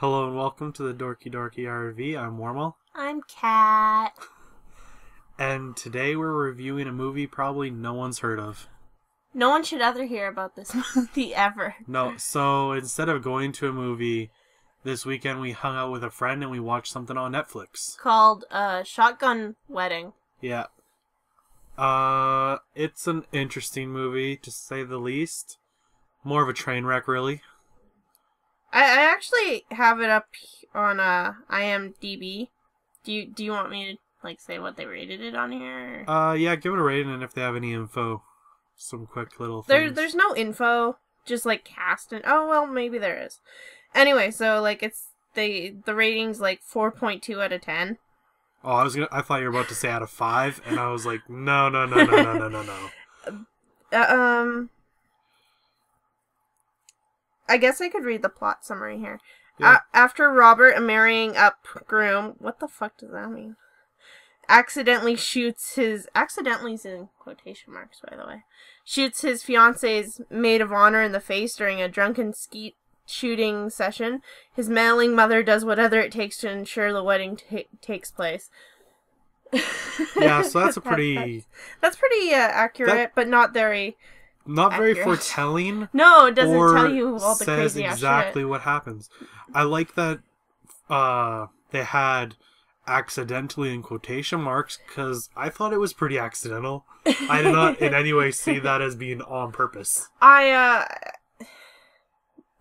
Hello and welcome to the DorkiDorkiRv. I'm Warmal. I'm Kat. And today we're reviewing a movie probably no one's heard of. No one should ever hear about this movie ever. No, so instead of going to a movie, this weekend we hung out with a friend and we watched something on Netflix. Called Shotgun Wedding. Yeah. It's an interesting movie, to say the least. More of a train wreck, really. I actually have it up on IMDb. Do you want me to say what they rated it on here? Yeah, give it a rating, and if they have any info, some quick little things. There's no info, just cast and maybe there is. Anyway, so it's the rating's 4.2 out of 10. Oh, I thought you were about to say out of 5, and I was like, no. I guess I could read the plot summary here. Yeah. After Robert, a marrying up groom, what the fuck does that mean? Accidentally's in quotation marks, by the way, shoots his fiance's maid of honor in the face during a drunken skeet shooting session. His mailing mother does whatever it takes to ensure the wedding takes place. Yeah, so that's pretty accurate, but not very. Not very accurate. Foretelling. No, it doesn't tell you all the says crazy exactly shit. what happens. I like that they had accidentally in quotation marks, because I thought it was pretty accidental. I did not in any way see that as being on purpose.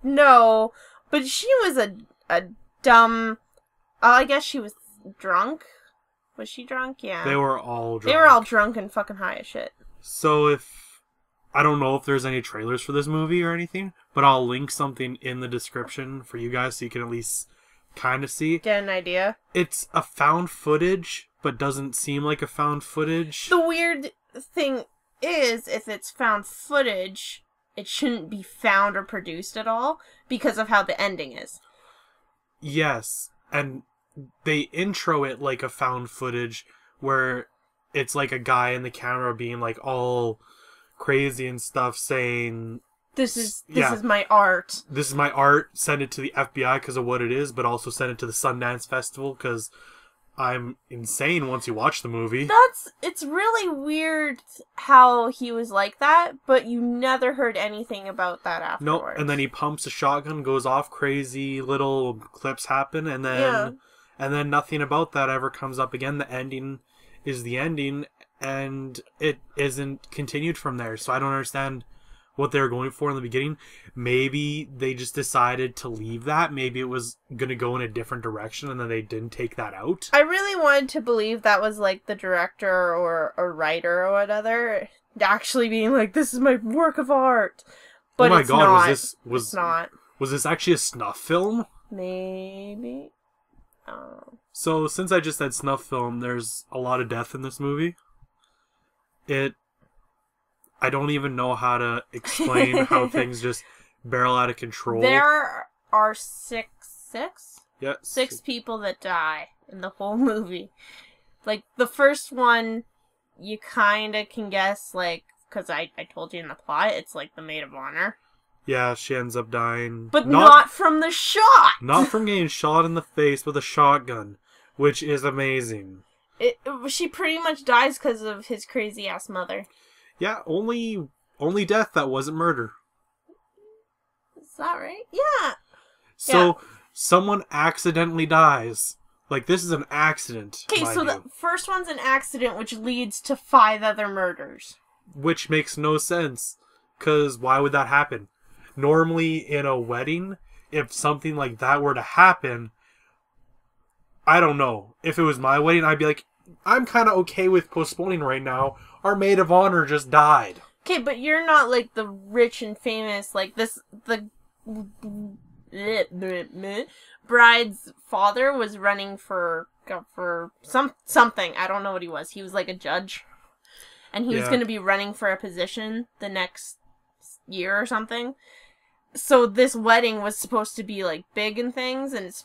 No, but she was a dumb. I guess she was drunk. Was she drunk? Yeah. They were all drunk. They were all drunk and fucking high as shit. So I don't know if there's any trailers for this movie or anything, but I'll link something in the description for you guys so you can at least kind of see. Get an idea. It's a found footage, but doesn't seem like a found footage. The weird thing is, if it's found footage, it shouldn't be found or produced at all because of how the ending is. Yes, and they intro it like a found footage where it's like a guy in the camera being all crazy and stuff, saying this is my art. This is my art. Send it to the FBI because of what it is, but also send it to the Sundance Festival because I'm insane once you watch the movie. It's really weird how he was like that, but you never heard anything about that afterwards. Nope, and then he pumps a shotgun, goes off, crazy little clips happen, and then nothing about that ever comes up again. The ending is the ending, and it isn't continued from there. So I don't understand what they were going for in the beginning. Maybe they just decided to leave that. Maybe it was going to go in a different direction, and then they didn't take that out. I really wanted to believe that was the director or a writer or whatever actually being this is my work of art. But oh my it's god, not. was not. Was this actually a snuff film? Maybe. So since I just said snuff film, there's a lot of death in this movie. I don't even know how to explain how things just barrel out of control. There are six people that die in the whole movie. The first one, you kind of can guess, because I told you in the plot, it's the maid of honor. Yeah, she ends up dying. But not from the shot! Not from getting shot in the face with a shotgun, which is amazing. She pretty much dies because of his crazy-ass mother. Yeah, only death that wasn't murder. Is that right? Yeah. So, someone accidentally dies. This is an accident. Okay, so the first one's an accident, which leads to 5 other murders. Which makes no sense. Because why would that happen? Normally, in a wedding, if something like that were to happen, I don't know. If it was my wedding, I'd be like, I'm kind of okay with postponing right now. Our maid of honor just died. Okay, but you're not the rich and famous, the bride's father was running for something. I don't know what he was. He was a judge. And he was going to be running for a position the next year or something. So this wedding was supposed to be big and things, and it's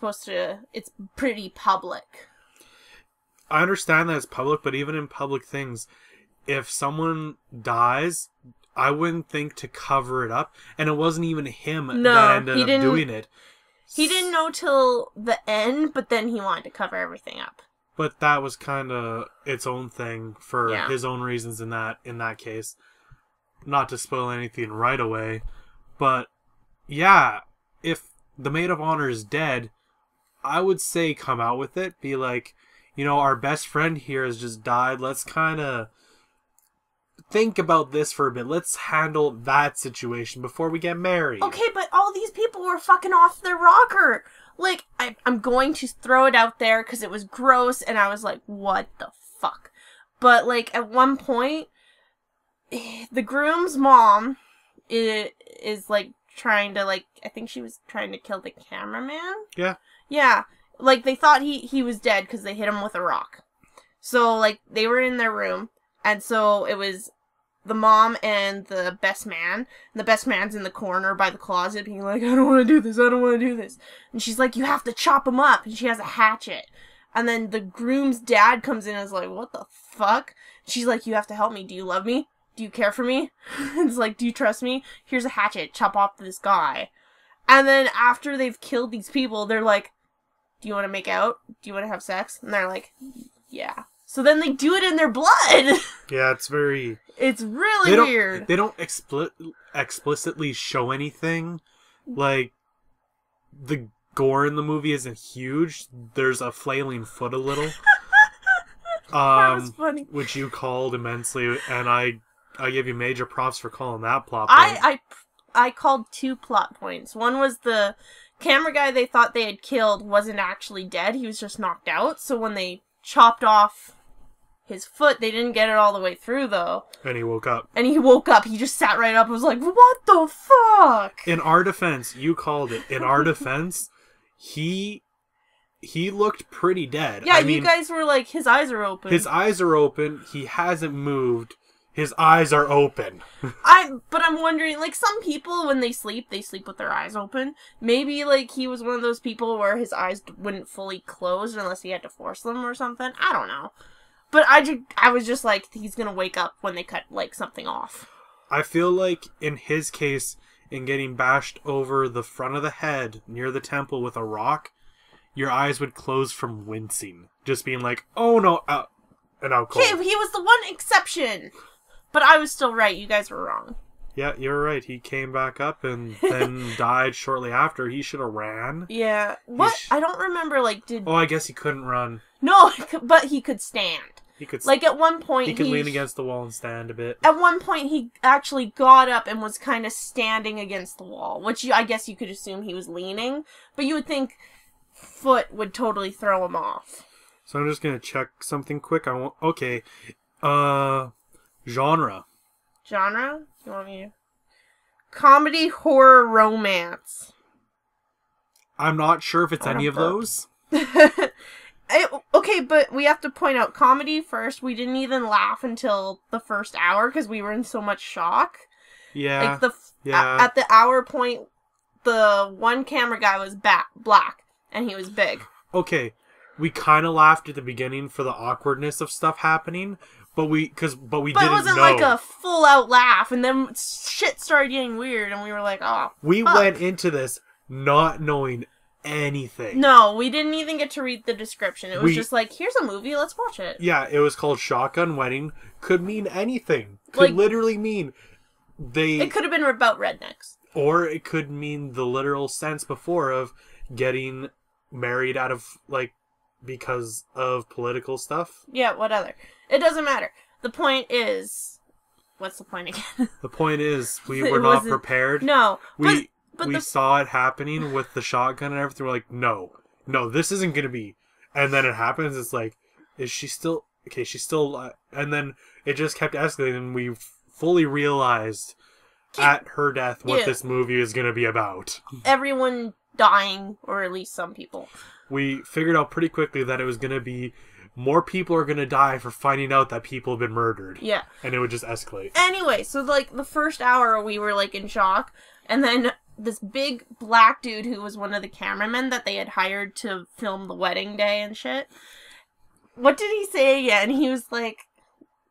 pretty public. I understand that it's public, but even in public things, if someone dies, I wouldn't think to cover it up. And it wasn't even him that ended up doing it. He didn't know till the end, but then he wanted to cover everything up. But that was kind of its own thing for his own reasons in that case. Not to spoil anything right away, but yeah, if the maid of honor is dead, I would say come out with it. Be like, our best friend here has just died. Let's kind of think about this for a bit. Let's handle that situation before we get married. Okay, but all these people were fucking off their rocker. Like, I'm going to throw it out there because it was gross, and I was like, what the fuck? But, like, at one point, the groom's mom is like, trying to, like, I think she was trying to kill the cameraman? Yeah. Yeah. Like, they thought he was dead because they hit him with a rock. So, like, they were in their room, and so it was the mom and the best man. And the best man's in the corner by the closet being like, I don't want to do this, I don't want to do this. And she's like, you have to chop him up. And she has a hatchet. And then the groom's dad comes in and is like, what the fuck? She's like, you have to help me. Do you love me? Do you care for me? And it's like, do you trust me? Here's a hatchet. Chop off this guy. And then after they've killed these people, they're like, do you want to make out? Do you want to have sex? And they're like, yeah. So then they do it in their blood. Yeah, it's very... It's really weird. They don't explicitly show anything. Like, the gore in the movie isn't huge. There's a flailing foot a little. That was funny. Which you called immensely, and I give you major props for calling that plot point. I called 2 plot points. One was the camera guy they thought they had killed wasn't actually dead. He was just knocked out. So when they chopped off his foot, they didn't get it all the way through, though. And he woke up. He just sat right up and was like, what the fuck? In our defense, you called it. In our defense, he looked pretty dead. Yeah, you guys were like, his eyes are open. His eyes are open. He hasn't moved. His eyes are open. But I'm wondering, like, some people, when they sleep with their eyes open. Maybe, like, he was one of those people where his eyes wouldn't fully close unless he had to force them or something. I don't know. But I was just like, he's gonna wake up when they cut, like, something off. I feel like, in his case, in getting bashed over the front of the head near the temple with a rock, your eyes would close from wincing. Just being like, oh no, and out cold. Okay, he was the one exception. But I was still right. You guys were wrong. Yeah, you're right. He came back up and then died shortly after. He should have ran. Yeah. What? I don't remember, like, Oh, I guess he couldn't run. No, but he could stand. He could... Like, at one point, he could lean against the wall and stand a bit. At one point, he actually got up and was kind of standing against the wall, which I guess you could assume he was leaning. But you would think foot would totally throw him off. So I'm just going to check something quick. Okay. Genre. Genre? You want me to... Comedy, horror, romance. I'm not sure if it's any of those. Okay, but we have to point out comedy first. We didn't even laugh until the first hour because we were in so much shock. Yeah. Like at the hour point, the one camera guy was black and he was big. Okay, we kind of laughed at the beginning for the awkwardness of stuff happening. But we didn't know. But it wasn't like a full-out laugh, and then shit started getting weird, and we were like, oh, we went into this not knowing anything. No, we didn't even get to read the description. It was just like, here's a movie, let's watch it. Yeah, it was called Shotgun Wedding. Could mean anything. Could literally mean It could have been about rednecks. Or it could mean the literal sense before of getting married out of, like, because of political stuff. Yeah, whatever. It doesn't matter. The point is... What's the point again? The point is, we were not prepared. No. We saw it happening with the shotgun and everything. We're like, no, this isn't going to be. And then it happens. It's like, is she still... Okay, she's still... and then it just kept escalating, and we fully realized at her death what this movie is going to be about. Everyone dying, or at least some people. We figured out pretty quickly that it was going to be... More people are going to die for finding out that people have been murdered. Yeah. And it would just escalate. Anyway, so, like, the first hour we were, like, in shock. And then this big black dude who was one of the cameramen that they had hired to film the wedding day and shit. What did he say again? He was like,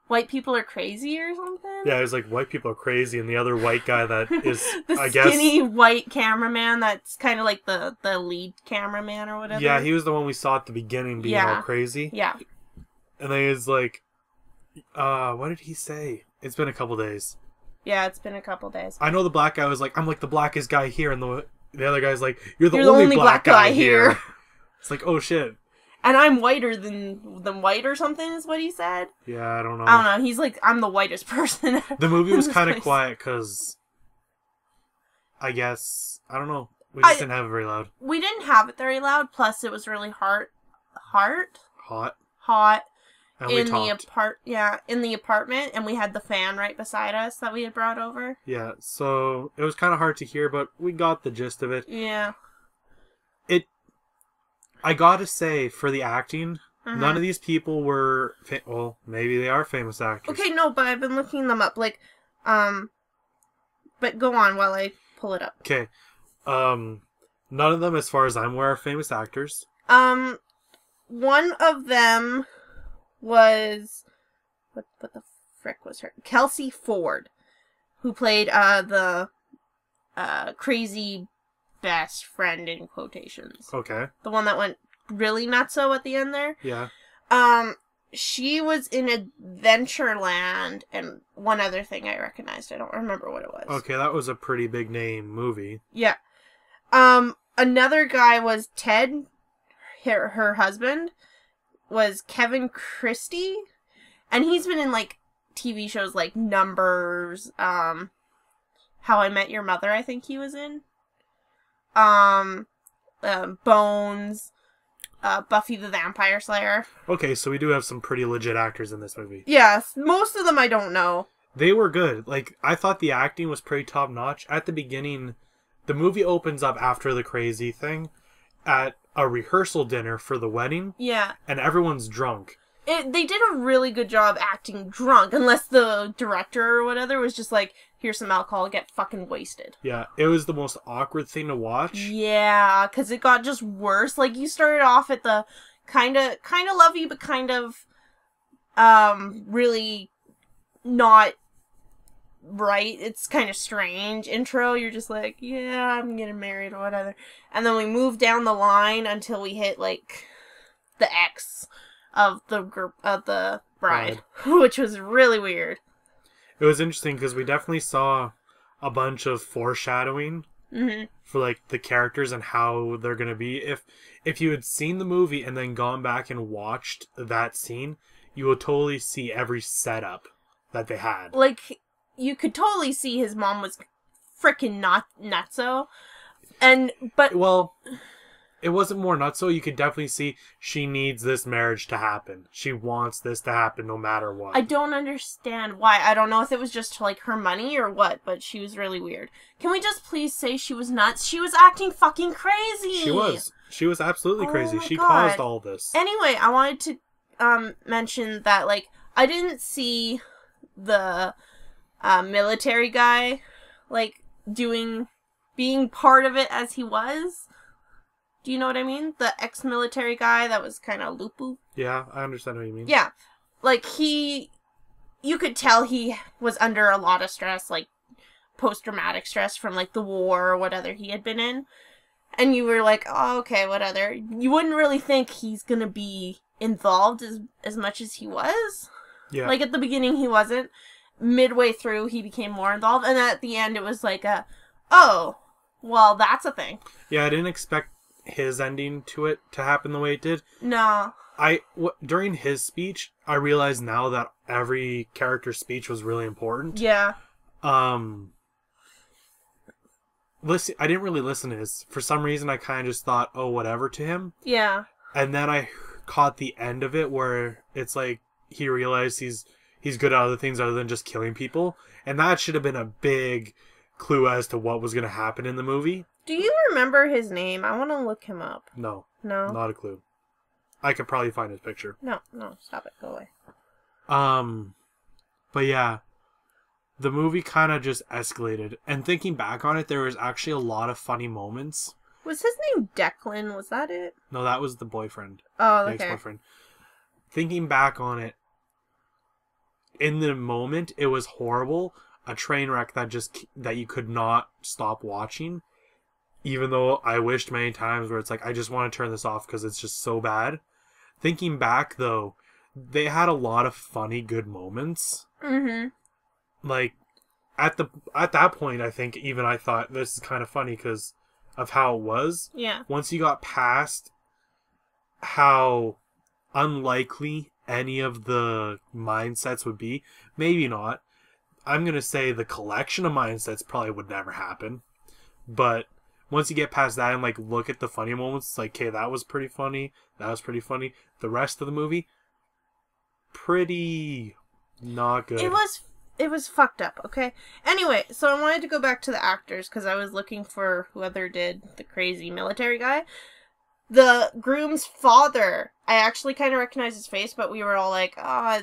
white people are crazy or something. Yeah, he's like, white people are crazy, and the other white guy that is, the I guess... skinny white cameraman that's kind of like the lead cameraman or whatever. Yeah, he was the one we saw at the beginning being all crazy. Yeah. And then he's like, what did he say? It's been a couple days. Yeah, it's been a couple days. I know the black guy was like, I'm like the blackest guy here, and the other guy's like, you're the only black guy here. It's like, oh shit. And I'm whiter than white or something is what he said. Yeah, I don't know. I don't know. He's like, I'm the whitest person. The movie was kind of quiet because, I guess, I don't know. We just didn't have it very loud. We didn't have it very loud. Plus, it was really hot. And in the apartment, and we had the fan right beside us that we had brought over. Yeah, so it was kind of hard to hear, but we got the gist of it. Yeah. I gotta say, for the acting, none of these people were... well, maybe they are famous actors. Okay, no, but I've been looking them up. Like, but go on while I pull it up. Okay. None of them, as far as I'm aware, are famous actors. One of them was... What the frick was her? Kelsey Ford, who played, the crazy... best friend in quotations. Okay. The one that went really nutso at the end there. Yeah. She was in Adventureland and one other thing I recognized. I don't remember what it was. Okay, that was a pretty big name movie. Yeah. Another guy was Ted. Her husband was Kevin Christie, and he's been in like TV shows like Numbers, How I Met Your Mother. I think he was in. Bones, Buffy the Vampire Slayer. Okay, so we do have some pretty legit actors in this movie. Yes, most of them I don't know. They were good. Like, I thought the acting was pretty top-notch. At the beginning, the movie opens up after the crazy thing at a rehearsal dinner for the wedding. Yeah. And everyone's drunk. They did a really good job acting drunk, unless the director or whatever was just like, here's some alcohol, get fucking wasted. Yeah, it was the most awkward thing to watch. Yeah, because it got just worse. Like, you started off at the kind of lovey, but kind of, really not right. It's kind of strange intro. You're just like, yeah, I'm getting married or whatever. And then we move down the line until we hit, like, the X of the group of the bride, which was really weird. It was interesting because we definitely saw a bunch of foreshadowing for like the characters and how they're gonna be. If you had seen the movie and then gone back and watched that scene, you would totally see every setup that they had. Like, you could totally see his mom was freaking nutso, but it wasn't more nutso. You could definitely see she needs this marriage to happen. She wants this to happen no matter what. I don't understand why. I don't know if it was just like her money or what, but she was really weird. Can we just please say she was nuts? She was acting fucking crazy. She was. She was absolutely crazy. She God. caused all this. Anyway, I wanted to mention that, like, I didn't see the military guy, like, being part of it as he was. Do you know what I mean? The ex-military guy that was kind of lupu. Yeah, I understand what you mean. Yeah. Like, you could tell he was under a lot of stress, like, post-traumatic stress from, like, the war or whatever he had been in. And you were like, oh, okay, whatever. You wouldn't really think he's gonna be involved as much as he was. Yeah. Like, at the beginning, he wasn't. Midway through, he became more involved. And at the end, it was like oh, well, that's a thing. Yeah, I didn't expect his ending to it to happen the way it did. No. During his speech, I realized now that every character's speech was really important. Yeah. Listen, I didn't really listen to his. For some reason, I kind of just thought, oh, whatever to him. Yeah. And then I caught the end of it where it's like he realized he's good at other things other than just killing people. And that should have been a big clue as to what was going to happen in the movie. Do you remember his name? I want to look him up. No. No? Not a clue. I could probably find his picture. No, stop it. Go away. But yeah, the movie kind of just escalated. And thinking back on it, there was actually a lot of funny moments. Was his name Declan? Was that it? No, that was the boyfriend. Oh, the okay. ex-boyfriend. Thinking back on it, in the moment, it was horrible. A train wreck that you could not stop watching. Even though I wished many times where it's like, I just want to turn this off because it's just so bad. Thinking back, though, they had a lot of funny, good moments. Mm-hmm. Like, at that point, I think even I thought this is kind of funny because of how it was. Yeah. Once you got past how unlikely any of the mindsets would be, maybe not. I'm going to say the collection of mindsets probably would never happen. But once you get past that and like look at the funny moments, it's like, okay, that was pretty funny. That was pretty funny. The rest of the movie, pretty not good. It was fucked up, okay? Anyway, so I wanted to go back to the actors because I was looking for whoever did the crazy military guy. The groom's father, I actually kind of recognized his face, but we were all like,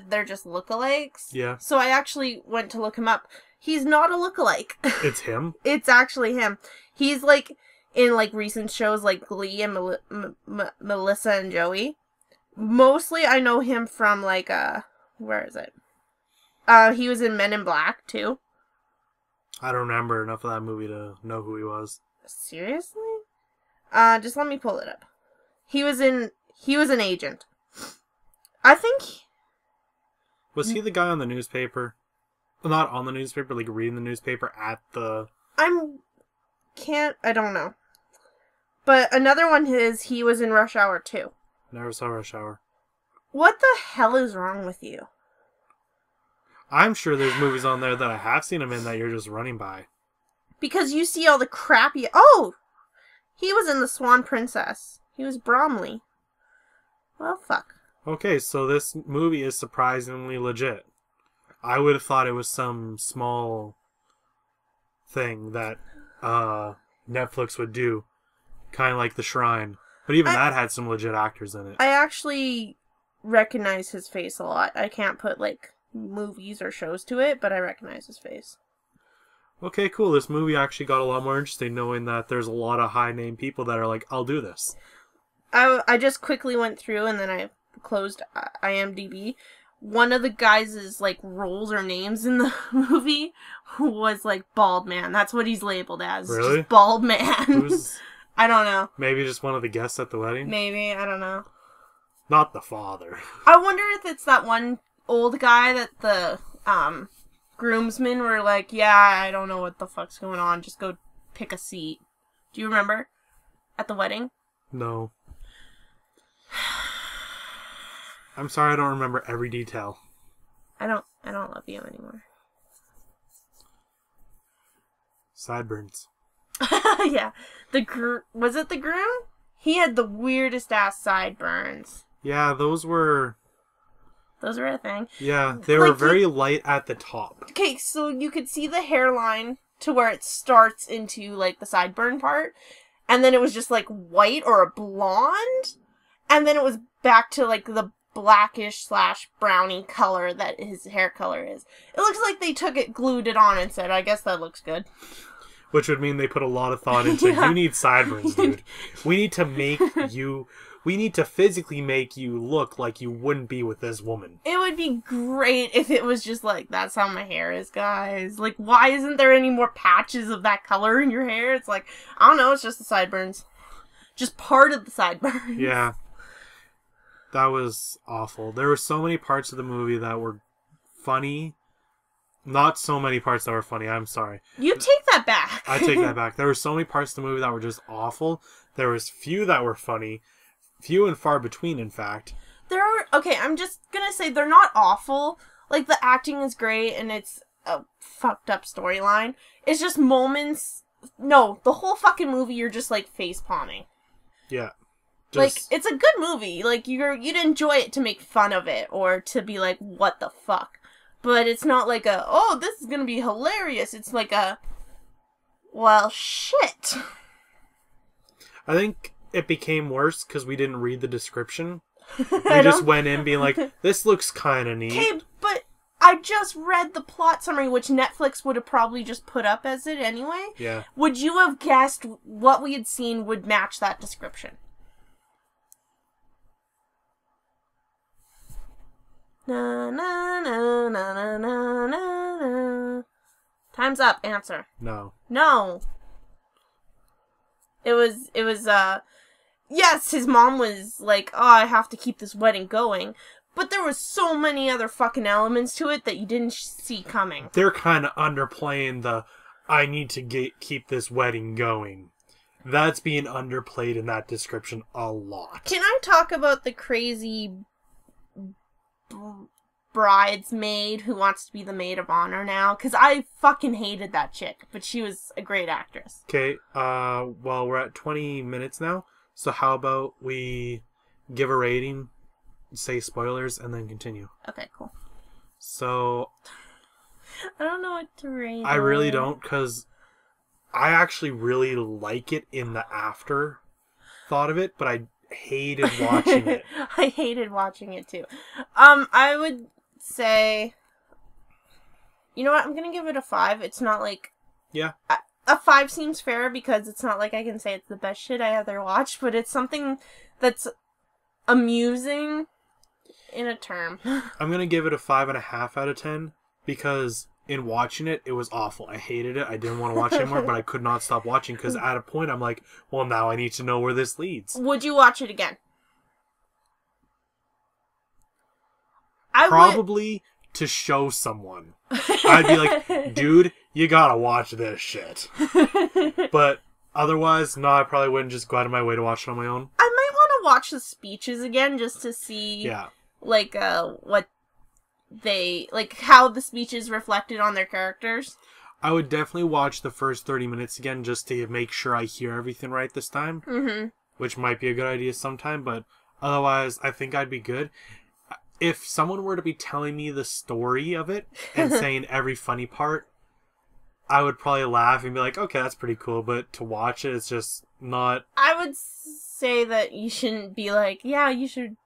they're just lookalikes. Yeah. So I actually went to look him up. He's not a lookalike. It's him? It's actually him. He's like in like recent shows like Glee and Melissa and Joey. Mostly I know him from like, where is it? He was in Men in Black too. I don't remember enough of that movie to know who he was. Seriously? Just let me pull it up. He was an agent. I think... Was he the guy on the newspaper? Well, not on the newspaper, like reading the newspaper at the... I don't know. But another one is he was in Rush Hour 2. Never saw Rush Hour. What the hell is wrong with you? I'm sure there's movies on there that I have seen him in that you're just running by. Because you see all the crappy... Oh! He was in The Swan Princess. He was Bromley. Well, fuck. Okay, so this movie is surprisingly legit. I would have thought it was some small thing that Netflix would do. Kind of like The Shrine. But even that had some legit actors in it. I actually recognize his face a lot. I can't put, like, movies or shows to it, but I recognize his face. Okay, cool. This movie actually got a lot more interesting knowing that there's a lot of high-name people that are like, I'll do this. I just quickly went through and then I closed IMDb. One of the guys' like roles or names in the movie was like Bald Man. That's what he's labeled as. Really? Just Bald Man. Who's... I don't know. Maybe just one of the guests at the wedding? Maybe. I don't know. Not the father. I wonder if it's that one old guy that the groomsmen were like, yeah, I don't know what the fuck's going on. Just go pick a seat. Do you remember? At the wedding? No. I'm sorry I don't remember every detail. I don't love you anymore. Sideburns. Yeah. Was it the groom? He had the weirdest ass sideburns. Yeah, those were a thing. Yeah, they were very light at the top. Okay, so you could see the hairline to where it starts into, like, the sideburn part. And then it was just, like, white or a blonde. And then it was back to, like, the blackish / brownie color that his hair color is. It looks like they took it, glued it on, and said, I guess that looks good. Which would mean they put a lot of thought into, yeah. You need sideburns, dude. We need to physically make you look like you wouldn't be with this woman. It would be great if it was just like, that's how my hair is, guys. Like, why isn't there any more patches of that color in your hair? It's like, I don't know, it's just the sideburns. Just part of the sideburns. Yeah. That was awful. There were so many parts of the movie that were funny. Not so many parts that were funny, I'm sorry. You take that back. I take that back. There were so many parts of the movie that were just awful. There was few that were funny. Few and far between, in fact. Okay, I'm just gonna say they're not awful. Like, the acting is great, and it's a fucked up storyline. It's just moments... No, the whole fucking movie, you're just, like, face-palming. Yeah. Like, it's a good movie. Like, you'd enjoy it to make fun of it, or to be like, what the fuck? But it's not like oh, this is gonna be hilarious. It's like well, shit. I think it became worse because we didn't read the description. We just went in being like, this looks kind of neat. Okay, but I just read the plot summary, which Netflix would have probably just put up as it anyway. Yeah. Would you have guessed what we had seen would match that description? Na na na na na na na na. Time's up. Answer. No. No. It was, yes, his mom was like, oh, I have to keep this wedding going. But there was so many other fucking elements to it that you didn't see coming. They're kind of underplaying the, I need to keep this wedding going. That's being underplayed in that description a lot. Can I talk about the crazy bridesmaid who wants to be the maid of honor now? Because I fucking hated that chick, but she was a great actress. Okay, well, we're at 20 minutes now, so how about we give a rating, say spoilers, and then continue. Okay, cool. So... I don't know what to rate. I really don't, because I actually really like it in the after thought of it, but I hated watching it. I hated watching it too. I would say, you know what? I'm gonna give it a 5. It's not like, yeah, a 5 seems fair because it's not like I can say it's the best shit I ever watched, but it's something that's amusing in a term. I'm gonna give it a 5.5 out of 10 because in watching it, it was awful. I hated it. I didn't want to watch it anymore, but I could not stop watching because at a point I'm like, well, now I need to know where this leads. Would you watch it again? Probably to show someone. I'd be like, dude, you gotta watch this shit. But otherwise, no, I probably wouldn't just go out of my way to watch it on my own. I might want to watch the speeches again just to see, like, what they, like, how the speeches reflected on their characters. I would definitely watch the first 30 minutes again just to make sure I hear everything right this time. Mm-hmm. Which might be a good idea sometime, but otherwise, I think I'd be good. If someone were to be telling me the story of it and saying every funny part, I would probably laugh and be like, okay, that's pretty cool, but to watch it, it's just not... I would say that you shouldn't be like, yeah, you shouldn't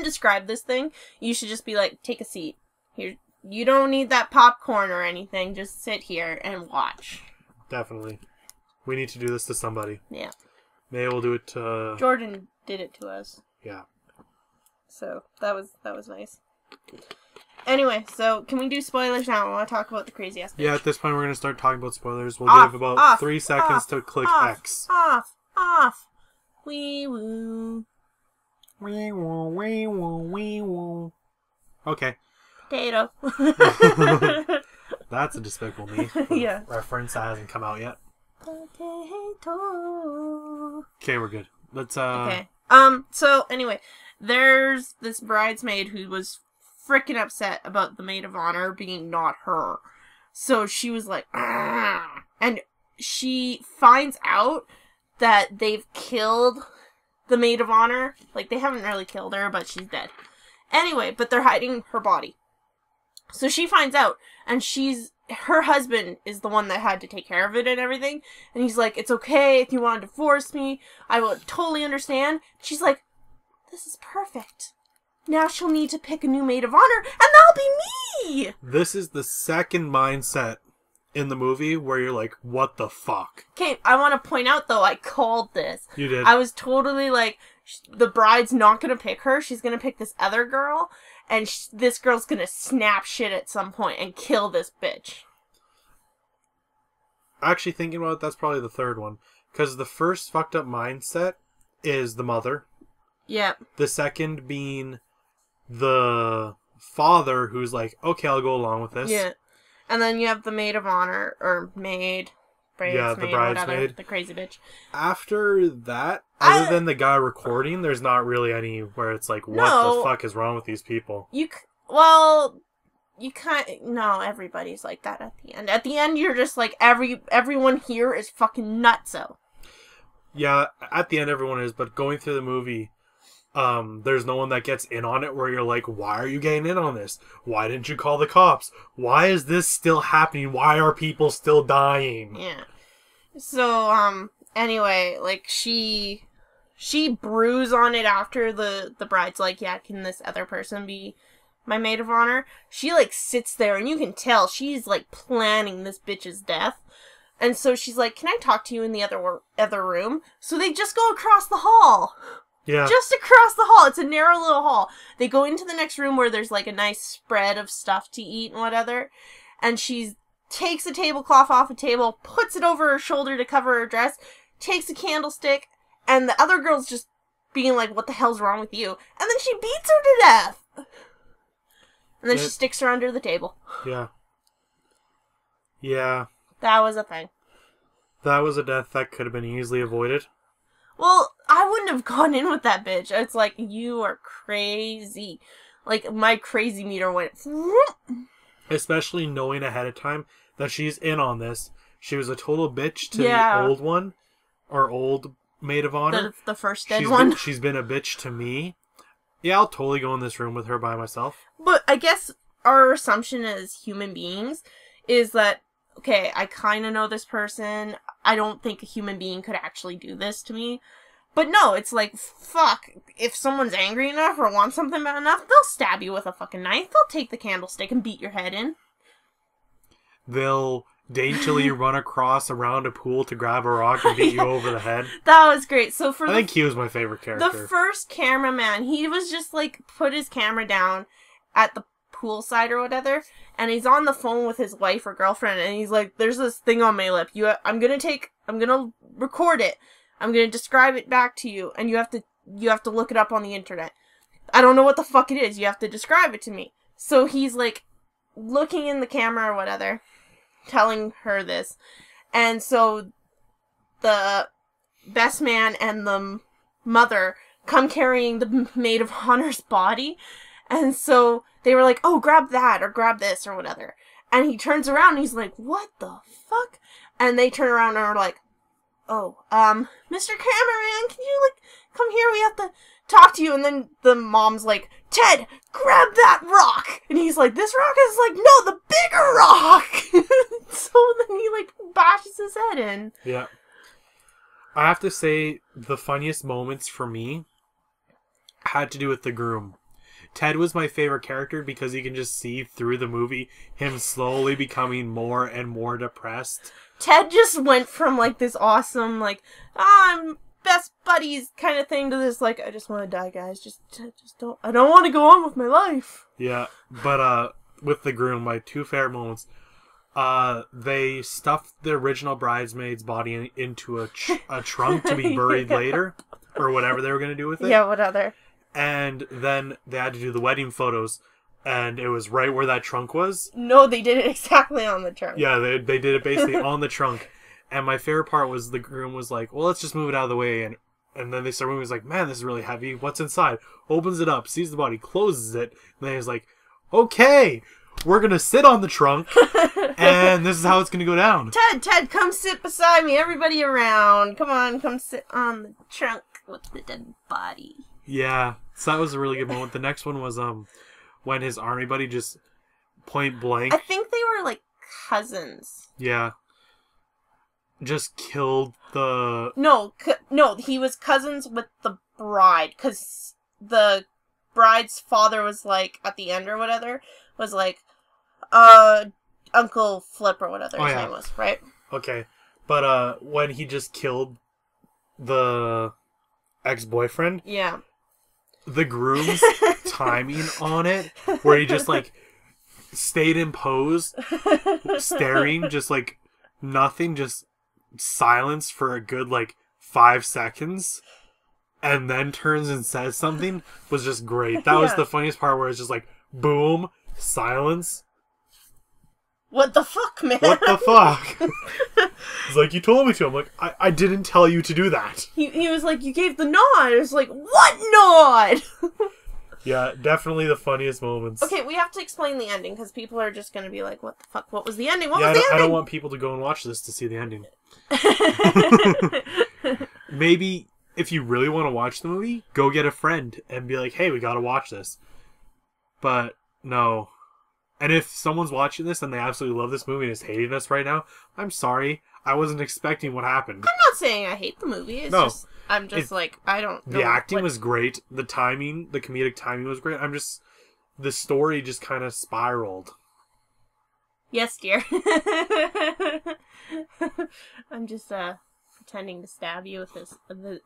describe this thing. You should just be like, take a seat. Here, you don't need that popcorn or anything. Just sit here and watch. Definitely. We need to do this to somebody. Yeah. Maybe we'll do it to... Jordan did it to us. Yeah. So, that was nice. Anyway, so, can we do spoilers now? I want to talk about the crazy ass bitch. Yeah, at this point we're going to start talking about spoilers. We'll give about 3 seconds to click X. Off. Wee woo. Wee woo, wee woo, wee woo. Okay. Potato. That's a Despicable Me reference that hasn't come out yet. Potato. Okay, we're good. Let's, Okay. So, anyway, there's this bridesmaid who was freaking upset about the maid of honor being not her. So she was like, argh! And she finds out that they've killed the maid of honor. Like, they haven't really killed her, but she's dead. Anyway, but they're hiding her body. So she finds out, and her husband is the one that had to take care of it and everything. And he's like, it's okay if you want to divorce me. I will totally understand. She's like, this is perfect. Now she'll need to pick a new maid of honor, and that'll be me! This is the second mindset in the movie where you're like, what the fuck? Okay, I want to point out, though, I called this. You did. I was totally like, the bride's not going to pick her. She's going to pick this other girl, and this girl's going to snap shit at some point and kill this bitch. Actually, thinking about it, that's probably the third one. Because the first fucked up mindset is the mother. Yep. The second being the father who's like, okay, I'll go along with this. Yeah. And then you have the maid of honor, or maid, bridesmaid, the bridesmaid. whatever, the crazy bitch. After that, other than the guy recording, there's not really any where it's like, what the fuck is wrong with these people? No, everybody's like that at the end. At the end, you're just like, everyone here is fucking nutso. Yeah, at the end everyone is, but going through the movie, there's no one that gets in on it where you're like, why are you getting in on this? Why didn't you call the cops? Why is this still happening? Why are people still dying? Yeah. So, anyway, like, she brews on it after the bride's like, yeah, can this other person be my maid of honor? She, like, sits there, and you can tell she's, like, planning this bitch's death. And so she's like, can I talk to you in the other room? So they just go across the hall. Yeah. Just across the hall. It's a narrow little hall. They go into the next room where there's like a nice spread of stuff to eat and whatever. And she takes a tablecloth off a table, puts it over her shoulder to cover her dress, takes a candlestick, and the other girl's just being like, what the hell's wrong with you? And then she beats her to death. And then she sticks her under the table. Yeah. Yeah. That was a thing. That was a death that could have been easily avoided. Well, I wouldn't have gone in with that bitch. It's like, you are crazy. Like, my crazy meter went... Especially knowing ahead of time that she's in on this. She was a total bitch to the old one. Or old maid of honor. The first dead one. She's been a bitch to me. Yeah, I'll totally go in this room with her by myself. But I guess our assumption as human beings is that, okay, I kind of know this person. I don't think a human being could actually do this to me. But no, it's like, fuck. If someone's angry enough or wants something bad enough, they'll stab you with a fucking knife. They'll take the candlestick and beat your head in. They'll daintily run around a pool to grab a rock and beat you over the head. That was great. So I think he was my favorite character. The first cameraman, he was just like, put his camera down at the poolside or whatever, and he's on the phone with his wife or girlfriend, and he's like, there's this thing on my lip. I'm gonna record it. I'm gonna describe it back to you, and you have to look it up on the internet. I don't know what the fuck it is. You have to describe it to me. So he's like, looking in the camera or whatever, telling her this. And so the best man and the mother come carrying the maid of honor's body. And so they were like, oh, grab that or grab this or whatever. And he turns around and he's like, what the fuck? And they turn around and are like, oh, Mr. Cameraman, can you, like, come here? We have to talk to you. And then the mom's like, Ted, grab that rock. And he's like, this rock is like, no, the bigger rock. So then he, like, bashes his head in. Yeah. I have to say, the funniest moments for me had to do with the groom. Ted was my favorite character because you can just see through the movie him slowly becoming more and more depressed. Ted just went from, like, this awesome, like, I'm best buddies kind of thing to this, like, I just want to die, guys. I don't want to go on with my life. Yeah, but, with the groom, my two favorite moments, they stuffed the original bridesmaid's body into a trunk to be buried later, or whatever they were going to do with it. Yeah, what other? And then they had to do the wedding photos, and it was right where that trunk was. No, they did it exactly on the trunk. Yeah, they did it basically on the trunk. And my favorite part was the groom was like, well, let's just move it out of the way. And then they start moving. He's like, man, this is really heavy. What's inside? Opens it up, sees the body, closes it. And then he's like, okay, we're going to sit on the trunk. And this is how it's going to go down. Ted, come sit beside me. Everybody around. Come on, come sit on the trunk with the dead body. Yeah, so that was a really good moment. The next one was when his army buddy just point blank. I think they were like cousins. Yeah. Just killed the... No, he was cousins with the bride, because the bride's father was like, at the end or whatever, was like, Uncle Flip or whatever his name was, right? Okay, but when he just killed the ex-boyfriend... Yeah. The groom's timing on it, where he just, like, stayed in pose, staring, just, like, nothing, just silence for a good, like, 5 seconds, and then turns and says something, was just great. That was the funniest part, where it's just like, boom, silence. What the fuck, man? What the fuck? It's like, you told me to. I'm like, I didn't tell you to do that. He was like, you gave the nod. It was like, what nod? Yeah, definitely the funniest moments. Okay, we have to explain the ending, because people are just going to be like, what the fuck? What was the ending? What was the ending? I don't want people to go and watch this to see the ending. Maybe, if you really want to watch the movie, go get a friend and be like, hey, we gotta watch this. But, no. And if someone's watching this and they absolutely love this movie and is hating us right now, I'm sorry. I wasn't expecting what happened. I'm not saying I hate the movie. I'm just like, I don't know. The acting was great. The timing, the comedic timing was great. The story just kind of spiraled. Yes, dear. I'm just, pretending to stab you with this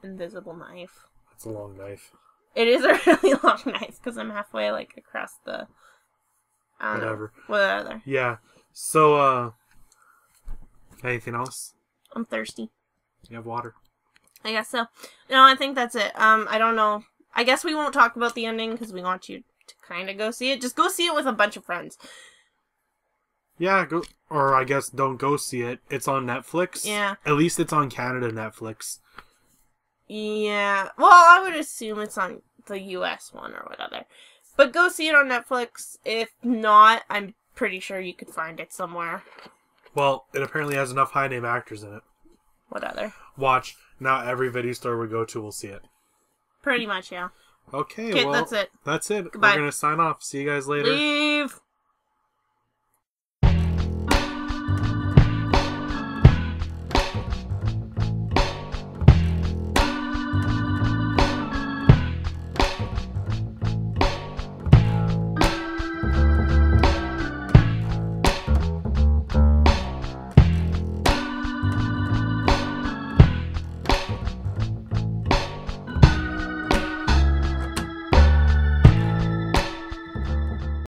invisible knife. It's a long knife. It is a really long knife because I'm halfway like across the. I don't know. Whatever. Yeah. So, anything else? I'm thirsty. You have water. I guess so. No, I think that's it. I don't know. I guess we won't talk about the ending because we want you to kind of go see it. Just go see it with a bunch of friends. Yeah, go. Or I guess don't go see it. It's on Netflix. Yeah. At least it's on Canada Netflix. Yeah. Well, I would assume it's on the US one or whatever. But go see it on Netflix. If not, I'm pretty sure you could find it somewhere. Well, it apparently has enough high-name actors in it. What other? Watch. Now every video store we go to will see it. Pretty much, yeah. Okay, well, that's it. That's it. Goodbye. We're going to sign off. See you guys later. Leave!